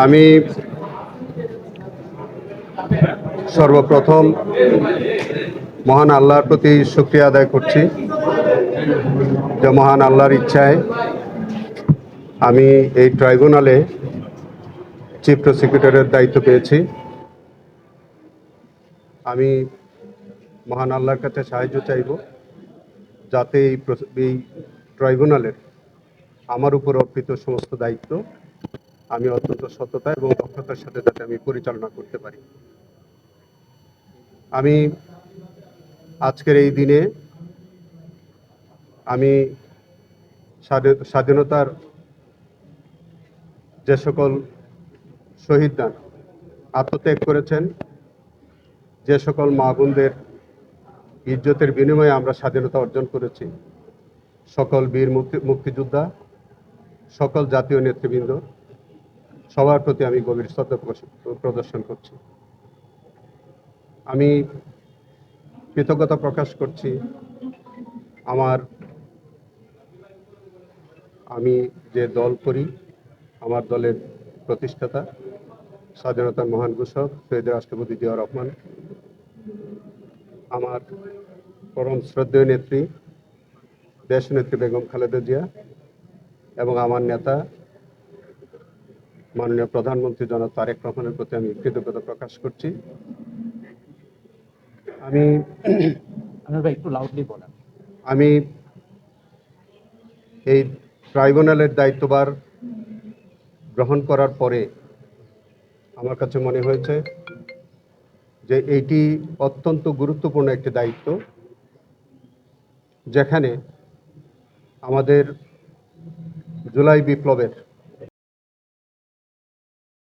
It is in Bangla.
আমি সর্বপ্রথম মহান আল্লাহর প্রতি শুকরিয়া আদায় করছি যে মহান আল্লাহর ইচ্ছায় আমি এই ট্রাইব্যুনালে চিফ প্রসিকিউটরের দায়িত্ব পেয়েছি। আমি মহান আল্লাহর কাছে সাহায্য চাইব যাতে এই ট্রাইব্যুনালের আমার উপর অর্পিত সমস্ত দায়িত্ব আমি অত্যন্ত সততা এবং দক্ষতার সাথে যাতে আমি পরিচালনা করতে পারি। আমি আজকের এই দিনে আমি স্বাধীনতার যে সকল শহীদরা আত্মত্যাগ করেছেন, যে সকল মা বোনদের ইজ্জতের বিনিময়ে আমরা স্বাধীনতা অর্জন করেছি, সকল বীর মুক্তিযোদ্ধা, সকল জাতীয় নেতৃবৃন্দ, সবার প্রতি আমি গভীর শ্রদ্ধা প্রদর্শন করছি। আমি কৃতজ্ঞতা প্রকাশ করছি আমি যে দল করি, আমার দলের প্রতিষ্ঠাতা স্বাধীনতার মহান ঘোষক শহীদ রাষ্ট্রপতি জিয়াউর রহমান, আমার পরম শ্রদ্ধেয় নেত্রী দেশনেত্রী বেগম খালেদা জিয়া এবং আমার নেতা মাননীয় প্রধানমন্ত্রী জনাব তারেক রহমানের প্রতি আমি কৃতজ্ঞতা প্রকাশ করছি। আমি এই ট্রাইব্যুনালের দায়িত্বভার গ্রহণ করার পরে আমার কাছে মনে হয়েছে যে এইটি অত্যন্ত গুরুত্বপূর্ণ একটি দায়িত্ব, যেখানে আমাদের জুলাই বিপ্লবের